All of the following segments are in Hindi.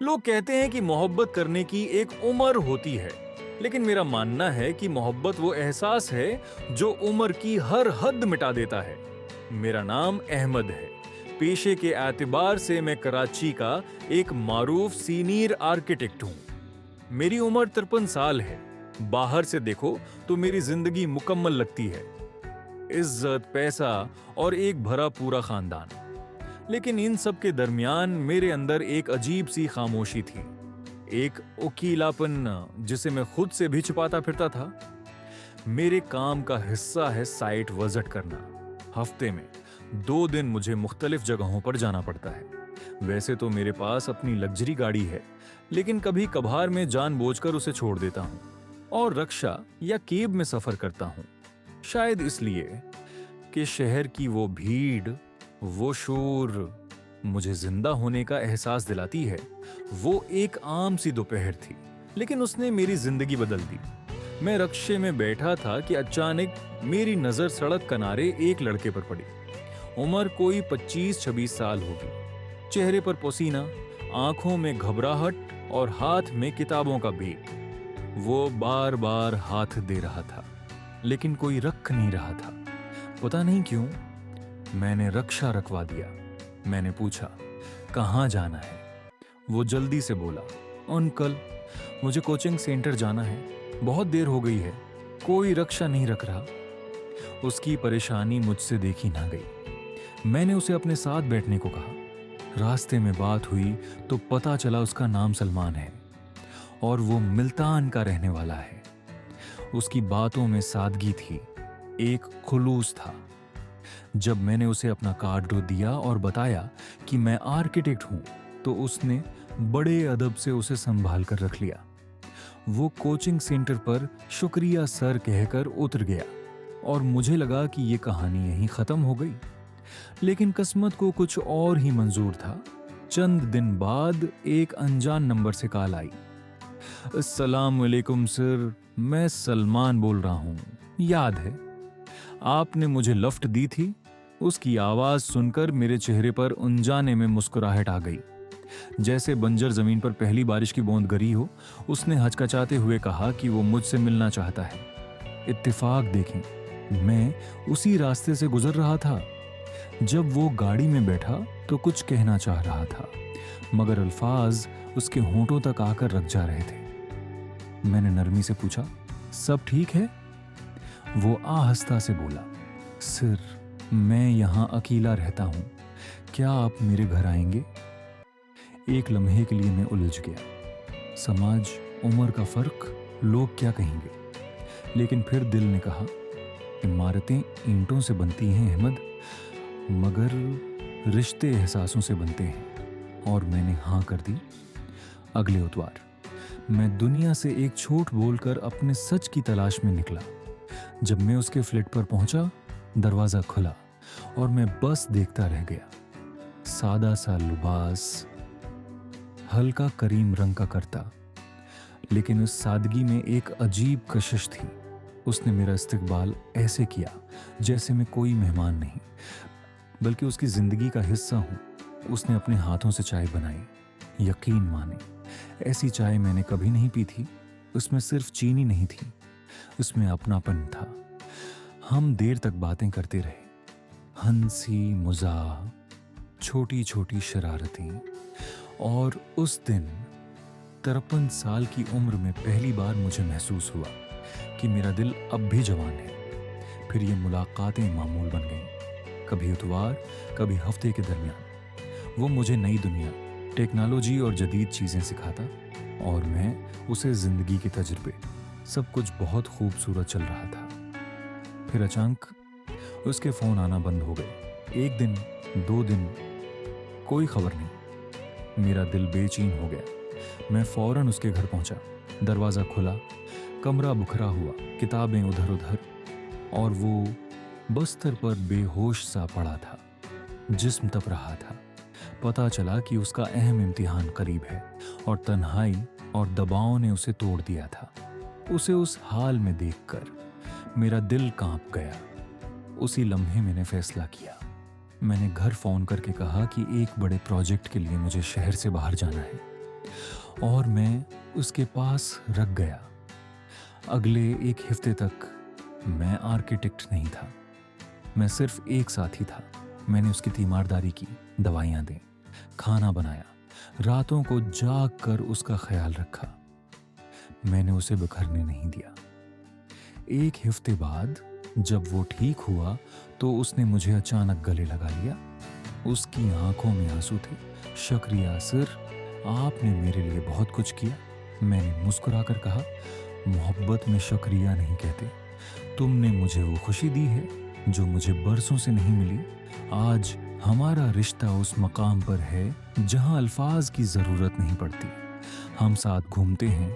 लोग कहते हैं कि मोहब्बत करने की एक उम्र होती है, लेकिन मेरा मानना है कि मोहब्बत वो एहसास है जो उम्र की हर हद मिटा देता है। मेरा नाम अहमद है। पेशे के एतबार से मैं कराची का एक मारूफ सीनियर आर्किटेक्ट हूँ। मेरी उम्र 53 साल है। बाहर से देखो तो मेरी जिंदगी मुकम्मल लगती है, इज्जत, पैसा और एक भरा पूरा खानदान। लेकिन इन सब के दरमियान मेरे अंदर एक अजीब सी खामोशी थी, एक उकीलापन जिसे मैं खुद से भी छुपाता फिरता था। मेरे काम का हिस्सा है साइट विजिट करना। हफ्ते में 2 दिन मुझे मुख्तलिफ जगहों पर जाना पड़ता है। वैसे तो मेरे पास अपनी लग्जरी गाड़ी है, लेकिन कभी कभार मैं जानबूझकर उसे छोड़ देता हूँ और रक्षा या केब में सफर करता हूँ। शायद इसलिए कि शहर की वो भीड़, वो शोर मुझे जिंदा होने का एहसास दिलाती है। वो एक आम सी दोपहर थी, लेकिन उसने मेरी जिंदगी बदल दी। मैं रक्शे में बैठा था कि अचानक मेरी नजर सड़क किनारे एक लड़के पर पड़ी। उम्र कोई 25-26 साल होगी। चेहरे पर पसीना, आंखों में घबराहट और हाथ में किताबों का भीड़। वो बार बार हाथ दे रहा था, लेकिन कोई रख नहीं रहा था। पता नहीं क्यों मैंने रक्षा रखवा दिया। मैंने पूछा, कहाँ जाना है? वो जल्दी से बोला, अंकल, मुझे कोचिंग सेंटर जाना है, बहुत देर हो गई है, कोई रक्षा नहीं रख रहा। उसकी परेशानी मुझसे देखी ना गई। मैंने उसे अपने साथ बैठने को कहा। रास्ते में बात हुई तो पता चला उसका नाम सलमान है और वो मुल्तान का रहने वाला है। उसकी बातों में सादगी थी, एक खुलूस था। जब मैंने उसे अपना कार्ड दिया और बताया कि मैं आर्किटेक्ट हूं, तो उसने बड़े अदब से उसे संभाल कर रख लिया। वो कोचिंग सेंटर पर शुक्रिया सर कहकर उतर गया और मुझे लगा कि ये कहानी यहीं खत्म हो गई। लेकिन किस्मत को कुछ और ही मंजूर था। चंद दिन बाद एक अनजान नंबर से कॉल आई। अस्सलाम वालेकुम सर, मैं सलमान बोल रहा हूँ, याद है आपने मुझे लिफ्ट दी थी? उसकी आवाज सुनकर मेरे चेहरे पर अनजाने में मुस्कुराहट आ गई, जैसे बंजर जमीन पर पहली बारिश की बूंद गिरी हो। उसने हचकचाते हुए कहा कि वो मुझसे मिलना चाहता है। इत्तेफाक देखें, मैं उसी रास्ते से गुजर रहा था। जब वो गाड़ी में बैठा तो कुछ कहना चाह रहा था, मगर अल्फाज उसके होंठों तक आकर रख जा रहे थे। मैंने नरमी से पूछा, सब ठीक है? वो आहिस्ता से बोला, सर, मैं यहाँ अकेला रहता हूँ, क्या आप मेरे घर आएंगे? एक लम्हे के लिए मैं उलझ गया। समाज, उम्र का फर्क, लोग क्या कहेंगे? लेकिन फिर दिल ने कहा, इमारतें ईंटों से बनती हैं अहमद, मगर रिश्ते एहसासों से बनते हैं। और मैंने हाँ कर दी। अगले उतवार मैं दुनिया से एक झूठ बोलकर अपने सच की तलाश में निकला। जब मैं उसके फ्लैट पर पहुंचा, दरवाजा खुला और मैं बस देखता रह गया। सादा सा लिबास, हल्का करीम रंग का करता, लेकिन उस सादगी में एक अजीब कशिश थी। उसने मेरा इस्तकबाल ऐसे किया जैसे मैं कोई मेहमान नहीं, बल्कि उसकी जिंदगी का हिस्सा हूं। उसने अपने हाथों से चाय बनाई। यकीन माने, ऐसी चाय मैंने कभी नहीं पी थी। उसमें सिर्फ चीनी नहीं थी, उसमें अपनापन था। हम देर तक बातें करते रहे, हंसी, मजाक, छोटी छोटी शरारतें। और उस दिन 53 साल की उम्र में पहली बार मुझे महसूस हुआ कि मेरा दिल अब भी जवान है। फिर ये मुलाकातें मामूल बन गईं, कभी इतवार, कभी हफ्ते के दरमियान। वो मुझे नई दुनिया, टेक्नोलॉजी और जदीद चीज़ें सिखाता और मैं उसे जिंदगी के तजुर्बे। सब कुछ बहुत खूबसूरत चल रहा था। फिर अचानक उसके फ़ोन आना बंद हो गए। 1 दिन, 2 दिन, कोई खबर नहीं। मेरा दिल बेचैन हो गया। मैं फौरन उसके घर पहुंचा। दरवाज़ा खुला, कमरा बुखरा हुआ, किताबें उधर उधर, और वो बस्तर पर बेहोश सा पड़ा था। जिस्म तप रहा था। पता चला कि उसका अहम इम्तिहान करीब है और तन्हाई और दबाव ने उसे तोड़ दिया था। उसे उस हाल में देखकर मेरा दिल कांप गया। उसी लम्हे मैंने फैसला किया। मैंने घर फोन करके कहा कि एक बड़े प्रोजेक्ट के लिए मुझे शहर से बाहर जाना है। और मैं उसके पास रख गया। अगले एक हफ्ते तक मैं आर्किटेक्ट नहीं था, मैं सिर्फ एक साथी था। मैंने उसकी तीमारदारी की, दवाइयाँ दी, खाना बनाया, रातों को जाग कर उसका ख्याल रखा। मैंने उसे बिखरने नहीं दिया। एक हफ्ते बाद जब वो ठीक हुआ तो उसने मुझे अचानक गले लगा लिया। उसकी आंखों में आंसू थे। शुक्रिया सर, आपने मेरे लिए बहुत कुछ किया। मैंने मुस्कुराकर कहा, मोहब्बत में शुक्रिया नहीं कहते। तुमने मुझे वो खुशी दी है जो मुझे बरसों से नहीं मिली। आज हमारा रिश्ता उस मकाम पर है जहां अल्फाज की जरूरत नहीं पड़ती। हम साथ घूमते हैं,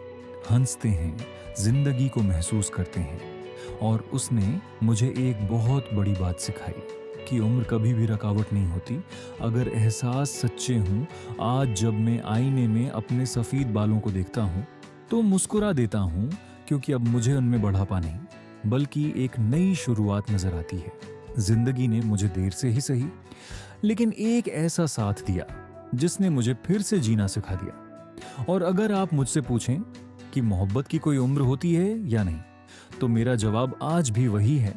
हंसते हैं, जिंदगी को महसूस करते हैं। और उसने मुझे एक बहुत बड़ी बात सिखाई कि उम्र कभी भी रुकावट नहीं होती अगर एहसास सच्चे हों। आज जब मैं आईने में अपने सफ़ेद बालों को देखता हूँ तो मुस्कुरा देता हूँ, क्योंकि अब मुझे उनमें बढ़ापा नहीं बल्कि एक नई शुरुआत नजर आती है। जिंदगी ने मुझे देर से ही सही, लेकिन एक ऐसा साथ दिया जिसने मुझे फिर से जीना सिखा दिया। और अगर आप मुझसे पूछें कि मोहब्बत की कोई उम्र होती है या नहीं, तो मेरा जवाब आज भी वही है,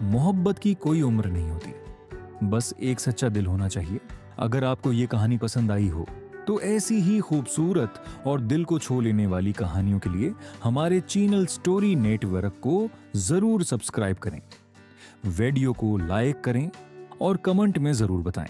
मोहब्बत की कोई उम्र नहीं होती। बस एक सच्चा दिल होना चाहिए। अगर आपको ये कहानी पसंद आई हो तो ऐसी ही खूबसूरत और दिल को छू लेने वाली कहानियों के लिए हमारे चैनल स्टोरी नेटवर्क को जरूर सब्सक्राइब करें, वीडियो को लाइक करें और कमेंट में जरूर बताएं।